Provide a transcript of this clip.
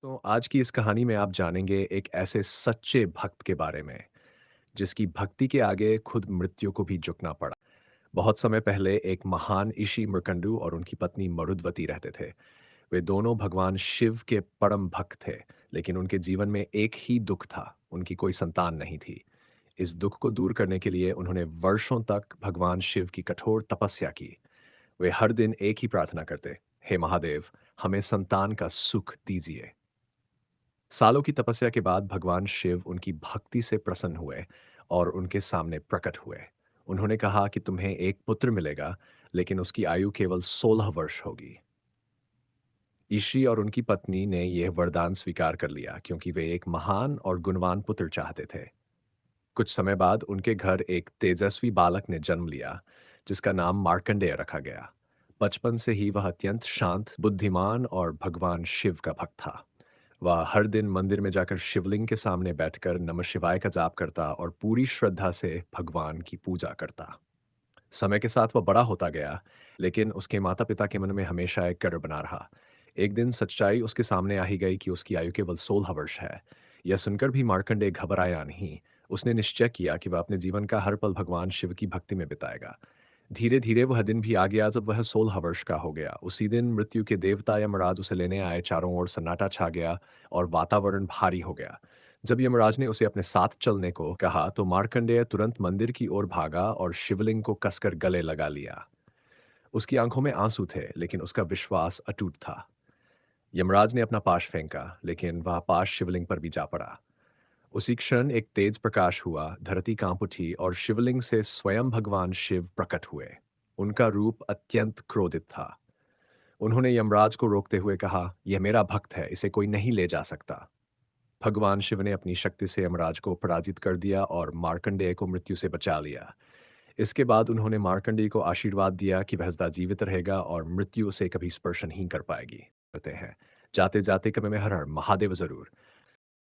तो आज की इस कहानी में आप जानेंगे एक ऐसे सच्चे भक्त के बारे में जिसकी भक्ति के आगे खुद मृत्यु को भी झुकना पड़ा। बहुत समय पहले एक महान ऋषि मृकंडू और उनकी पत्नी मरुदवती रहते थे। वे दोनों भगवान शिव के परम भक्त थे, लेकिन उनके जीवन में एक ही दुख था, उनकी कोई संतान नहीं थी। इस दुख को दूर करने के लिए उन्होंने वर्षों तक भगवान शिव की कठोर तपस्या की। वे हर दिन एक ही प्रार्थना करते, हे महादेव, हमें संतान का सुख दीजिए। सालों की तपस्या के बाद भगवान शिव उनकी भक्ति से प्रसन्न हुए और उनके सामने प्रकट हुए। उन्होंने कहा कि तुम्हें एक पुत्र मिलेगा, लेकिन उसकी आयु केवल 16 वर्ष होगी। ऋषि और उनकी पत्नी ने यह वरदान स्वीकार कर लिया क्योंकि वे एक महान और गुणवान पुत्र चाहते थे। कुछ समय बाद उनके घर एक तेजस्वी बालक ने जन्म लिया, जिसका नाम मार्कंडेय रखा गया। बचपन से ही वह अत्यंत शांत, बुद्धिमान और भगवान शिव का भक्त था। वह हर दिन मंदिर में जाकर शिवलिंग के सामने बैठकर नमः शिवाय का जाप करता और पूरी श्रद्धा से भगवान की पूजा करता। समय के साथ वह बड़ा होता गया, लेकिन उसके माता-पिता के मन में हमेशा एक डर बना रहा। एक दिन सच्चाई उसके सामने आ ही गई कि उसकी आयु केवल 16 वर्ष है। यह सुनकर भी मार्कंडेय घबराया नहीं। उसने निश्चय किया कि वह अपने जीवन का हर पल भगवान शिव की भक्ति में बिताएगा। धीरे-धीरे वह दिन भी आ गया जब वह 16 वर्ष का हो गया। उसी दिन मृत्यु के देवता यमराज उसे लेने आए, चारों ओर सन्नाटा छा गया और वातावरण भारी हो गया। जब यमराज ने उसे अपने साथ चलने को कहा, तो मार्कंडेय तुरंत मंदिर की ओर भागा और शिवलिंग को कसकर गले लगा लिया। उसकी आंखों में आंसू थे, लेकिन उसका विश्वास अटूट था। यमराज ने अपना पाश फेंका, लेकिन वह पाश शिवलिंग पर भी जा पड़ा। उसी क्षण एक तेज प्रकाश हुआ, धरती कांप उठी और शिवलिंग से स्वयं भगवान शिव प्रकट हुए। उनका रूप अत्यंत क्रोधित था। उन्होंने यमराज को रोकते हुए कहा, यह मेरा भक्त है, इसे कोई नहीं ले जा सकता। भगवान शिव ने अपनी शक्ति से यमराज को पराजित कर दिया और मार्कंडेय को मृत्यु से बचा लिया। इसके बाद उन्होंने मार्कंडेय को आशीर्वाद दिया कि वह सदा जीवित रहेगा और मृत्यु उसे कभी स्पर्श नहीं कर पाएगी। कहते हैं, जाते जाते कभी में हर हर महादेव जरूर।